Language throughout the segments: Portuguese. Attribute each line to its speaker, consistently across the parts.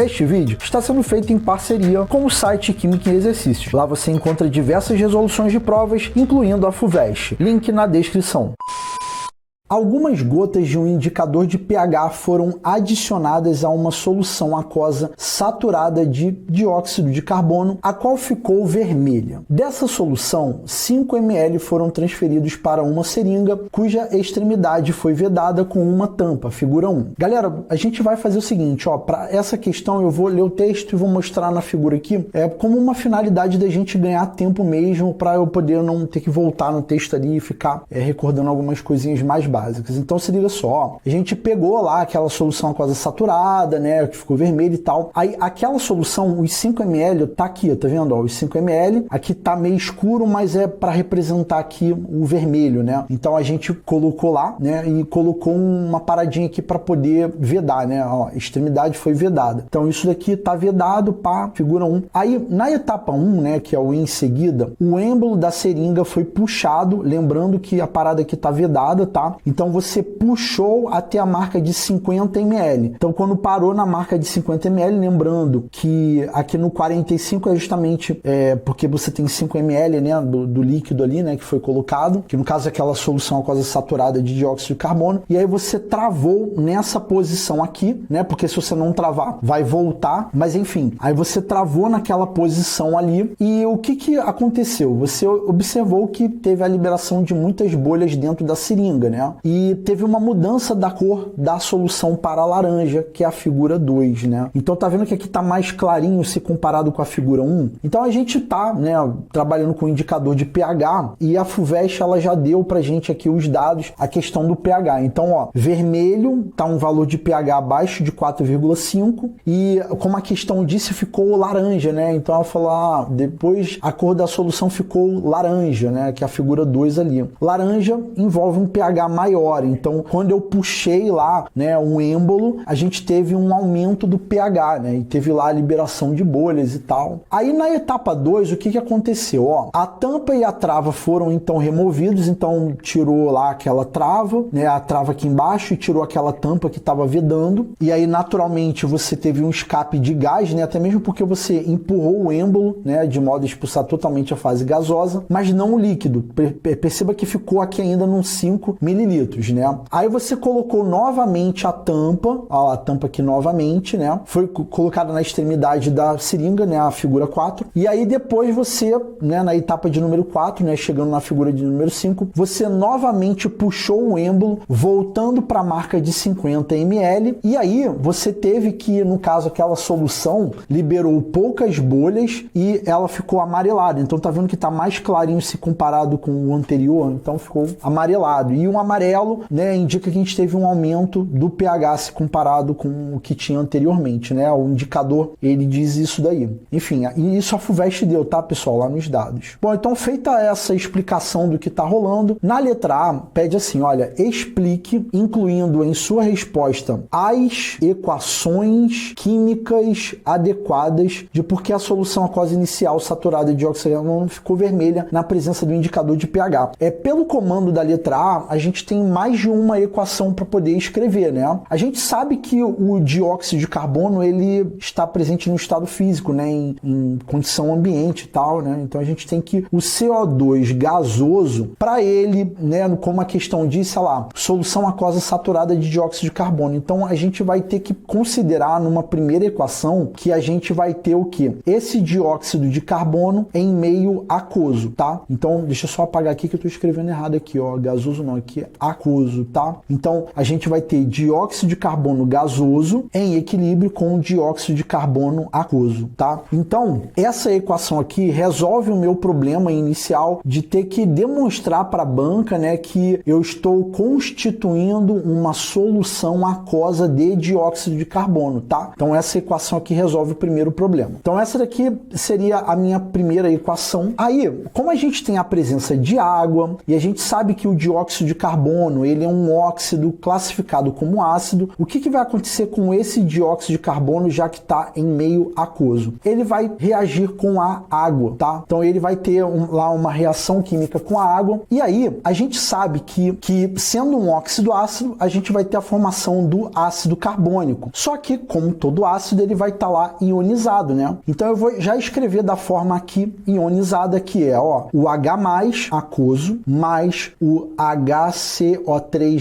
Speaker 1: Este vídeo está sendo feito em parceria com o site Química em Exercícios. Lá você encontra diversas resoluções de provas, incluindo a FUVEST. Link na descrição. Algumas gotas de um indicador de pH foram adicionadas a uma solução aquosa saturada de dióxido de carbono, a qual ficou vermelha. Dessa solução, 5 ml foram transferidos para uma seringa, cuja extremidade foi vedada com uma tampa, figura 1. Galera, a gente vai fazer o seguinte, para essa questão eu vou ler o texto e vou mostrar na figura aqui, como uma finalidade da gente ganhar tempo mesmo, para eu poder não ter que voltar no texto ali e ficar recordando algumas coisinhas mais básicas. Então se liga só, a gente pegou lá aquela solução aquosa saturada, né, que ficou vermelha e tal. Aí aquela solução, os 5 ml, tá aqui, tá vendo? Os 5 ml, aqui tá meio escuro, mas é para representar aqui o vermelho, né? Então a gente colocou lá, né, e colocou uma paradinha aqui para poder vedar, né? A extremidade foi vedada. Então isso daqui tá vedado, pá, figura 1. Aí na etapa 1, né, que é o em seguida, o êmbolo da seringa foi puxado, lembrando que a parada aqui tá vedada, tá? Então você puxou até a marca de 50 ml. Então quando parou na marca de 50 ml, lembrando que aqui no 45 é justamente porque você tem 5 ml, né, do líquido ali, né, que foi colocado, que no caso é aquela solução aquosa saturada de dióxido de carbono, e aí você travou nessa posição aqui, né, porque se você não travar, vai voltar, mas enfim, aí você travou naquela posição ali, e o que aconteceu? Você observou que teve a liberação de muitas bolhas dentro da seringa, né, e teve uma mudança da cor da solução para laranja, que é a figura 2, né? Então tá vendo que aqui tá mais clarinho se comparado com a figura 1? Então a gente tá, né, trabalhando com o indicador de pH, e a FUVEST ela já deu pra gente aqui os dados, a questão do pH. Então, ó, vermelho tá um valor de pH abaixo de 4,5, e como a questão disse, ficou laranja, né? Então ela falou, depois a cor da solução ficou laranja, né, que é a figura 2 ali. Laranja envolve um pH maior, então quando eu puxei lá, né, um êmbolo, a gente teve um aumento do pH, né, e teve lá a liberação de bolhas e tal. Aí na etapa 2, o que aconteceu? Ó, a tampa e a trava foram então removidos, então tirou lá aquela trava, né, a trava aqui embaixo, e tirou aquela tampa que estava vedando, e aí naturalmente você teve um escape de gás, né, até mesmo porque você empurrou o êmbolo, né, de modo a expulsar totalmente a fase gasosa, mas não o líquido. Perceba que ficou aqui ainda num 5 mililitros, né? Aí você colocou novamente a tampa, ó, a tampa aqui novamente, né? Foi colocada na extremidade da seringa, né? A figura 4. E aí depois você, né, na etapa de número 4, né, chegando na figura de número 5, você novamente puxou o êmbolo, voltando para a marca de 50 ml, e aí você teve que, no caso, aquela solução liberou poucas bolhas e ela ficou amarelada. Então tá vendo que tá mais clarinho se comparado com o anterior, então ficou amarelado. E um amarelo, né, indica que a gente teve um aumento do pH se comparado com o que tinha anteriormente, né? O indicador, ele diz isso daí. Enfim, e isso a FUVEST deu, tá, pessoal, lá nos dados. Bom, então feita essa explicação do que está rolando, na letra A, pede assim, olha, explique, incluindo em sua resposta as equações químicas adequadas de por que a solução aquosa inicial saturada de dióxido de carbono ficou vermelha na presença do indicador de pH. Pelo comando da letra A gente tem mais de uma equação para poder escrever, né? A gente sabe que o dióxido de carbono ele está presente no estado físico, né? Em condição ambiente e tal, né? Então a gente tem que o CO2 gasoso, para ele, né, como a questão diz, sei lá, solução aquosa saturada de dióxido de carbono. Então a gente vai ter que considerar numa primeira equação que a gente vai ter o quê? Esse dióxido de carbono em meio aquoso, tá? Então deixa eu só apagar aqui que eu estou escrevendo errado aqui, ó, gasoso não, aqui é aquoso, tá? Então a gente vai ter dióxido de carbono gasoso em equilíbrio com o dióxido de carbono aquoso, tá? Então essa equação aqui resolve o meu problema inicial de ter que demonstrar para a banca, né, que eu estou constituindo uma solução aquosa de dióxido de carbono, tá? Então essa equação aqui resolve o primeiro problema. Então essa daqui seria a minha primeira equação. Aí, como a gente tem a presença de água e a gente sabe que o dióxido de carbono carbono, ele é um óxido classificado como ácido. O que vai acontecer com esse dióxido de carbono, já que está em meio aquoso? Ele vai reagir com a água, tá? Então ele vai ter lá uma reação química com a água, e aí a gente sabe que sendo um óxido ácido, a gente vai ter a formação do ácido carbônico. Só que, como todo ácido, ele vai estar lá ionizado, né? Então eu vou já escrever da forma aqui ionizada, que é, ó, o H+ aquoso mais o HCO3-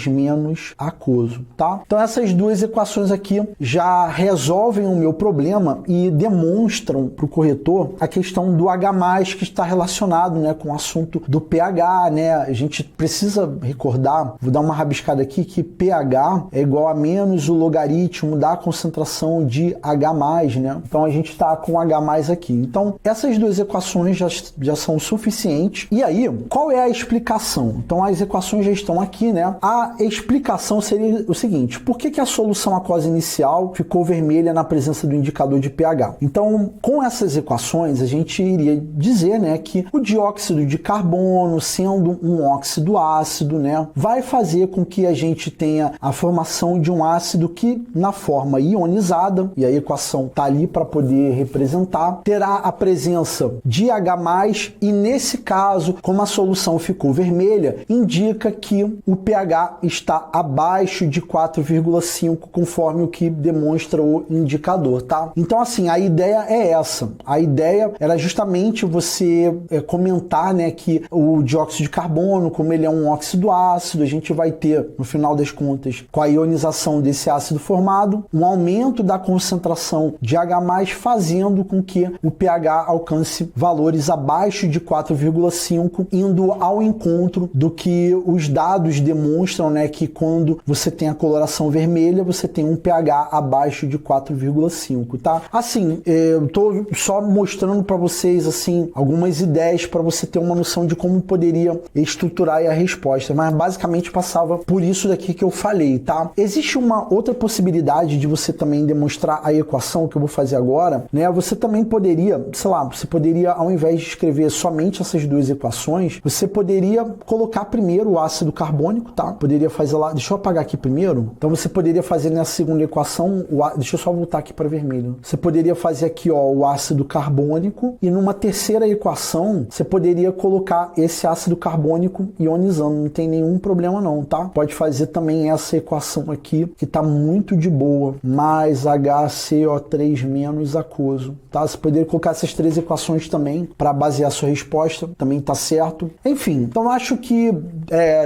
Speaker 1: aquoso, tá? Então essas duas equações aqui já resolvem o meu problema e demonstram para o corretor a questão do H+, que está relacionado, né, com o assunto do pH, né? A gente precisa recordar, vou dar uma rabiscada aqui, que pH é igual a menos o logaritmo da concentração de H+, né? Então a gente está com H+ aqui. Então essas duas equações já são suficientes. E aí, qual é a explicação? Então as equações já estão aqui, né? A explicação seria o seguinte: por que a solução aquosa inicial ficou vermelha na presença do indicador de pH? Então, com essas equações, a gente iria dizer, né, que o dióxido de carbono, sendo um óxido ácido, né, vai fazer com que a gente tenha a formação de um ácido que, na forma ionizada, e a equação está ali para poder representar, terá a presença de H+, e nesse caso, como a solução ficou vermelha, indica que o pH está abaixo de 4,5, conforme o que demonstra o indicador, tá? Então, assim, a ideia é essa. A ideia era justamente você comentar, né, que o dióxido de carbono, como ele é um óxido ácido, a gente vai ter, no final das contas, com a ionização desse ácido formado, um aumento da concentração de H+, fazendo com que o pH alcance valores abaixo de 4,5, indo ao encontro do que os dados demonstram, né, que quando você tem a coloração vermelha, você tem um pH abaixo de 4,5, tá? Assim, eu tô só mostrando para vocês, assim, algumas ideias para você ter uma noção de como poderia estruturar a resposta, mas basicamente passava por isso daqui que eu falei, tá? Existe uma outra possibilidade de você também demonstrar a equação que eu vou fazer agora, né? Você também poderia, sei lá, você poderia, ao invés de escrever somente essas duas equações, você poderia colocar primeiro o ácido carbônico, tá? Poderia fazer lá, deixa eu apagar aqui primeiro. Então você poderia fazer nessa segunda equação, deixa eu só voltar aqui para vermelho. Você poderia fazer aqui, ó, o ácido carbônico, e numa terceira equação, você poderia colocar esse ácido carbônico ionizando. Não tem nenhum problema não, tá? Pode fazer também essa equação aqui, que tá muito de boa, mais HCO3- aquoso, tá? Você poderia colocar essas três equações também para basear a sua resposta, também tá certo. Enfim, então acho que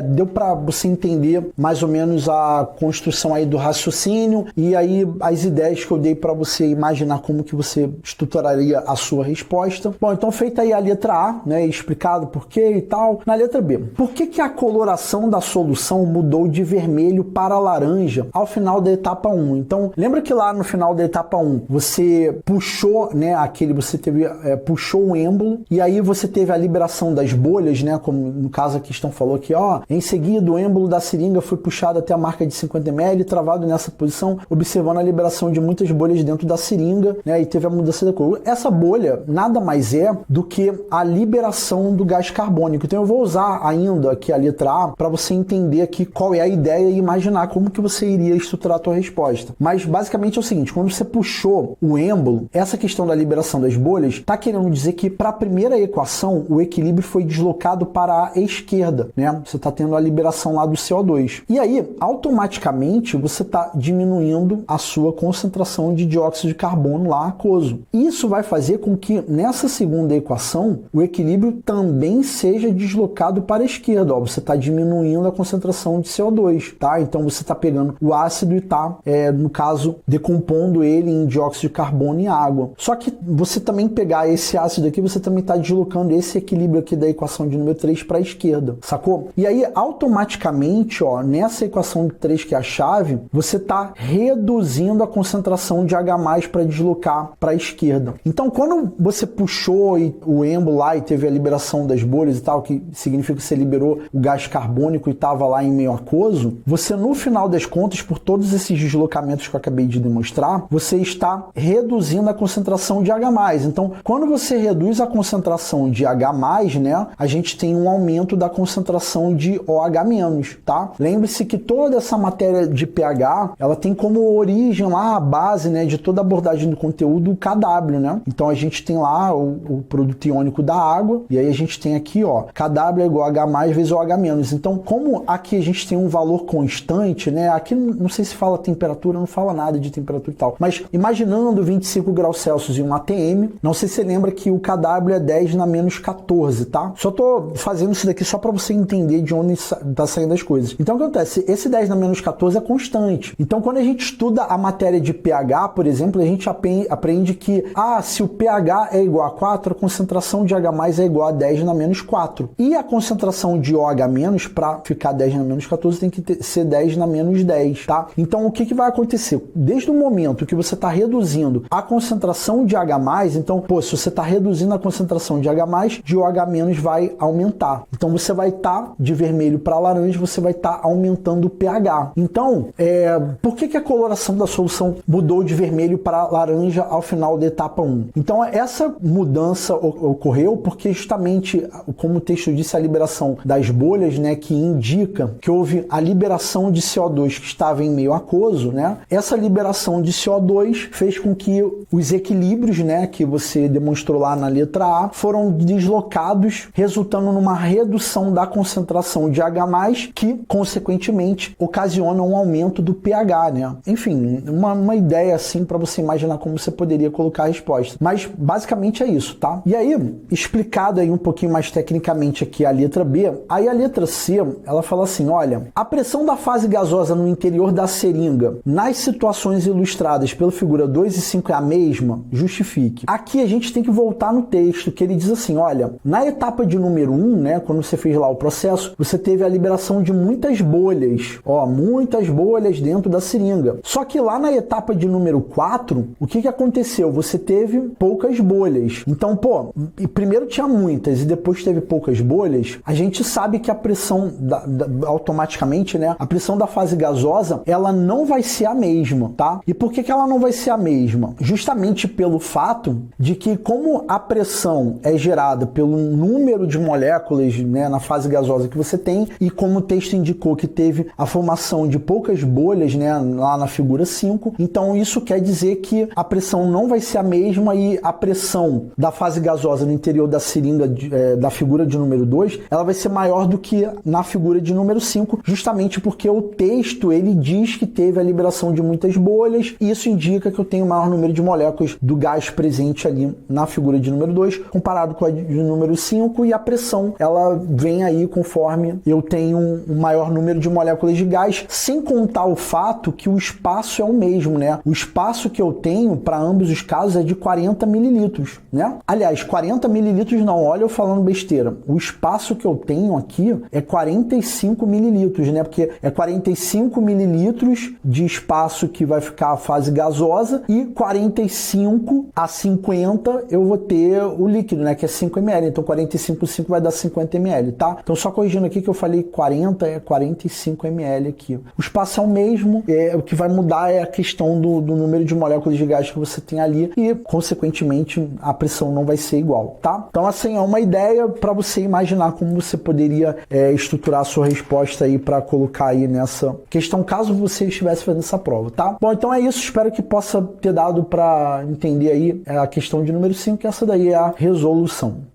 Speaker 1: deu para você entender mais ou menos a construção aí do raciocínio e aí as ideias que eu dei para você imaginar como que você estruturaria a sua resposta. Bom, então feita aí a letra A, né, explicado por quê e tal. Na letra B, por que a coloração da solução mudou de vermelho para laranja ao final da etapa 1? Então, lembra que lá no final da etapa 1, você puxou, né, puxou o êmbolo e aí você teve a liberação das bolhas, né, como no caso a questão falou aqui, ó, em seguida o êmbolo da seringa foi puxado até a marca de 50 ml e travado nessa posição, observando a liberação de muitas bolhas dentro da seringa, né, e teve a mudança da cor. Essa bolha nada mais é do que a liberação do gás carbônico. Então eu vou usar ainda aqui a letra A para você entender aqui qual é a ideia e imaginar como que você iria estruturar a sua resposta. Mas basicamente é o seguinte, quando você puxou o êmbolo, essa questão da liberação das bolhas está querendo dizer que para a primeira equação o equilíbrio foi deslocado para a esquerda, né? Você está tendo a liberação lá do CO2. E aí, automaticamente, você está diminuindo a sua concentração de dióxido de carbono lá aquoso. Isso vai fazer com que nessa segunda equação o equilíbrio também seja deslocado para a esquerda. Ó, você está diminuindo a concentração de CO2, tá? Então você está pegando o ácido e está, no caso, decompondo ele em dióxido de carbono e água. Só que você também pegar esse ácido aqui, você também está deslocando esse equilíbrio aqui da equação de número 3 para a esquerda, sacou? E aí, automaticamente, ó, nessa equação de 3, que é a chave, você está reduzindo a concentração de H+ para deslocar para a esquerda. Então, quando você puxou o êmbolo lá e teve a liberação das bolhas e tal, que significa que você liberou o gás carbônico e estava lá em meio aquoso, você, no final das contas, por todos esses deslocamentos que eu acabei de demonstrar, você está reduzindo a concentração de H+. Então, quando você reduz a concentração de H+, né, a gente tem um aumento da concentração de OH+. H-, tá? Lembre-se que toda essa matéria de pH, ela tem como origem lá, a base, né, de toda a abordagem do conteúdo, o KW, né? Então a gente tem lá o produto iônico da água, e aí a gente tem aqui, ó, KW é igual a H+ vezes o H-. Então, como aqui a gente tem um valor constante, né? Aqui não sei se fala temperatura, não fala nada de temperatura e tal, mas imaginando 25 graus Celsius em um ATM, não sei se você lembra que o KW é 10⁻14, tá? Só tô fazendo isso daqui só para você entender de onde tá saindo as coisas. Então, o que acontece? Esse 10⁻14 é constante. Então, quando a gente estuda a matéria de pH, por exemplo, a gente aprende que, se o pH é igual a 4, a concentração de H+ é igual a 10⁻4. E a concentração de OH-, para ficar 10⁻14, tem que ser 10⁻10, tá? Então, o que vai acontecer? Desde o momento que você está reduzindo a concentração de H+, então, se você está reduzindo a concentração de H+, de OH- vai aumentar. Então, você vai estar, de vermelho para laranja, você vai estar aumentando o pH. Então, por que a coloração da solução mudou de vermelho para laranja ao final da etapa 1? Então, essa mudança ocorreu porque justamente, como o texto disse, a liberação das bolhas, né, que indica que houve a liberação de CO2 que estava em meio aquoso, né? Essa liberação de CO2 fez com que os equilíbrios, né, que você demonstrou lá na letra A, foram deslocados, resultando numa redução da concentração de H+, que, consequentemente, ocasiona um aumento do pH, né? Enfim, uma ideia assim para você imaginar como você poderia colocar a resposta. Mas, basicamente, é isso, tá? E aí, explicado aí um pouquinho mais tecnicamente aqui a letra B, aí a letra C, ela fala assim, olha, a pressão da fase gasosa no interior da seringa, nas situações ilustradas pela figura 2 e 5 é a mesma, justifique. Aqui a gente tem que voltar no texto, que ele diz assim, olha, na etapa de número 1, né, quando você fez lá o processo, você teve a liberação de muitas bolhas, muitas bolhas dentro da seringa. Só que lá na etapa de número 4, o que aconteceu? Você teve poucas bolhas. Então, primeiro tinha muitas e depois teve poucas bolhas. A gente sabe que a pressão, automaticamente, né, a pressão da fase gasosa, ela não vai ser a mesma, tá? E por que ela não vai ser a mesma? Justamente pelo fato de que, como a pressão é gerada pelo número de moléculas, né, na fase gasosa que você tem, e como o texto indicou que teve a formação de poucas bolhas, né, lá na figura 5, então isso quer dizer que a pressão não vai ser a mesma e a pressão da fase gasosa no interior da seringa da figura de número 2, ela vai ser maior do que na figura de número 5, justamente porque o texto, ele diz que teve a liberação de muitas bolhas, e isso indica que eu tenho o maior número de moléculas do gás presente ali na figura de número 2, comparado com a de número 5, e a pressão, ela vem aí conforme eu tenho um maior número de moléculas de gás, sem contar o fato que o espaço é o mesmo, né? O espaço que eu tenho para ambos os casos é de 40 mililitros, né? Aliás, 40 mililitros não, olha eu falando besteira. O espaço que eu tenho aqui é 45 mililitros, né? Porque é 45 mililitros de espaço que vai ficar a fase gasosa e 45 a 50 eu vou ter o líquido, né? Que é 5 ml. Então 45 por 5 vai dar 50 ml, tá? Então só corrigindo aqui que eu falei 40 é 45 ml aqui. O espaço é o mesmo, o que vai mudar é a questão do número de moléculas de gás que você tem ali e, consequentemente, a pressão não vai ser igual, tá? Então, assim, é uma ideia para você imaginar como você poderia estruturar a sua resposta aí para colocar aí nessa questão, caso você estivesse fazendo essa prova, tá? Bom, então é isso. Espero que possa ter dado para entender aí a questão de número 5, que essa daí é a resolução.